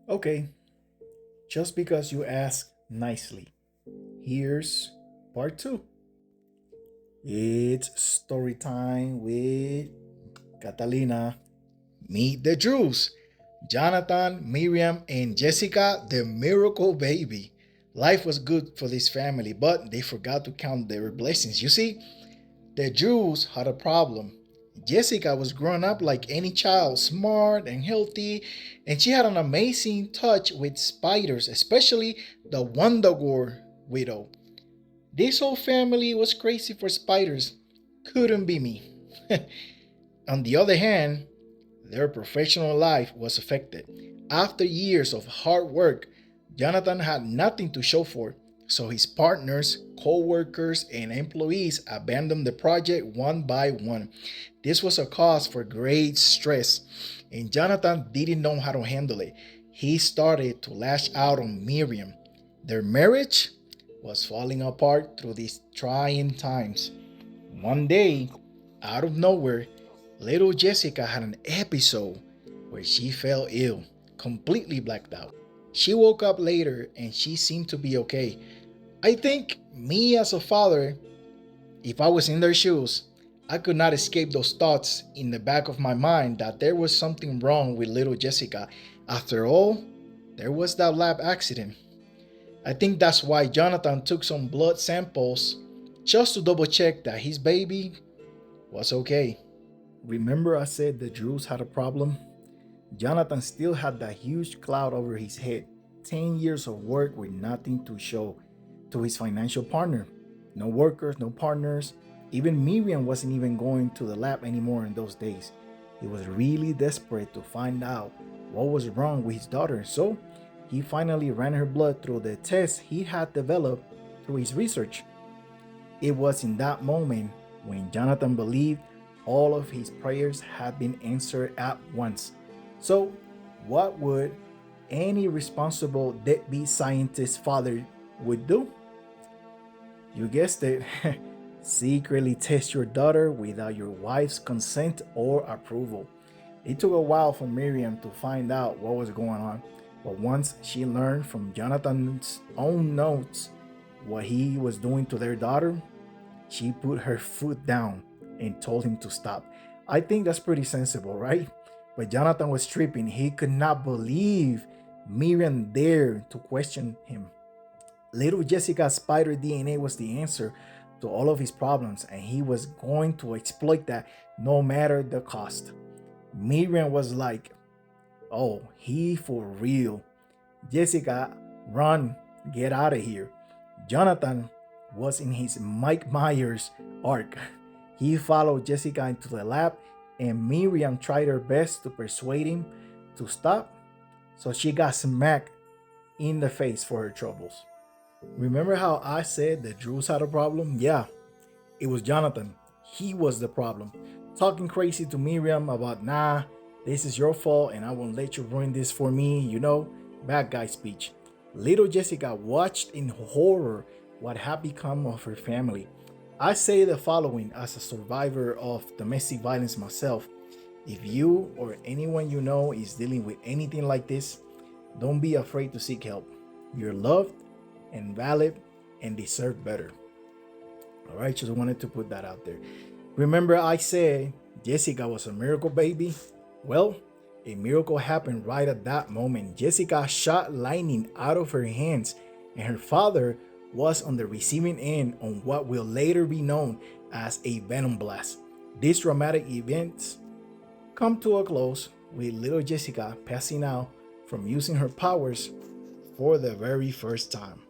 Okay, just because you ask nicely, here's part two. It's story time with Catalina. Meet the Drews. Jonathan, Miriam, and Jessica, the miracle baby. Life was good for this family, but they forgot to count their blessings. You see, the Drews had a problem. Jessica was growing up like any child, smart and healthy, and she had an amazing touch with spiders, especially the Wondagore widow. This whole family was crazy for spiders. Couldn't be me. On the other hand, their professional life was affected. After years of hard work, Jonathan had nothing to show for, so his partners, co workers, and employees abandoned the project one by one. This was a cause for great stress, and Jonathan didn't know how to handle it. He started to lash out on Miriam. Their marriage was falling apart through these trying times. One day, out of nowhere, little Jessica had an episode where she fell ill, completely blacked out. She woke up later and she seemed to be okay. I think me as a father, if I was in their shoes, I could not escape those thoughts in the back of my mind that there was something wrong with little Jessica. After all, there was that lab accident. I think that's why Jonathan took some blood samples just to double check that his baby was okay. Remember, I said the Drews had a problem? Jonathan still had that huge cloud over his head. 10 years of work with nothing to show to his financial partner. No workers, no partners. Even Miriam wasn't even going to the lab anymore in those days. He was really desperate to find out what was wrong with his daughter, so he finally ran her blood through the tests he had developed through his research. It was in that moment when Jonathan believed all of his prayers had been answered at once. So, what would any responsible deadbeat scientist father would do? You guessed it. Secretly test your daughter without your wife's consent or approval. It took a while for Miriam to find out what was going on, but once she learned from Jonathan's own notes what he was doing to their daughter, she put her foot down and told him to stop. I think that's pretty sensible, right? But Jonathan was tripping. He could not believe Miriam dared to question him. Little Jessica's spider DNA was the answer to all of his problems, and he was going to exploit that no matter the cost. Miriam was like, oh, he for real. Jessica, run, get out of here. Jonathan was in his Mike Myers arc. He followed Jessica into the lab, and Miriam tried her best to persuade him to stop, so she got smacked in the face for her troubles. Remember how I said that Drews had a problem? Yeah, it was Jonathan. He was the problem. Talking crazy to Miriam about, nah, this is your fault and I won't let you ruin this for me, bad guy speech. Little Jessica watched in horror what had become of her family. I say the following as a survivor of domestic violence myself. If you or anyone you know is dealing with anything like this, don't be afraid to seek help. You're loved and valid and deserve better. All right, just wanted to put that out there. Remember, I said Jessica was a miracle baby? Well, a miracle happened right at that moment. Jessica shot lightning out of her hands, and her father was on the receiving end on what will later be known as a venom blast. These dramatic events come to a close with little Jessica passing out from using her powers for the very first time.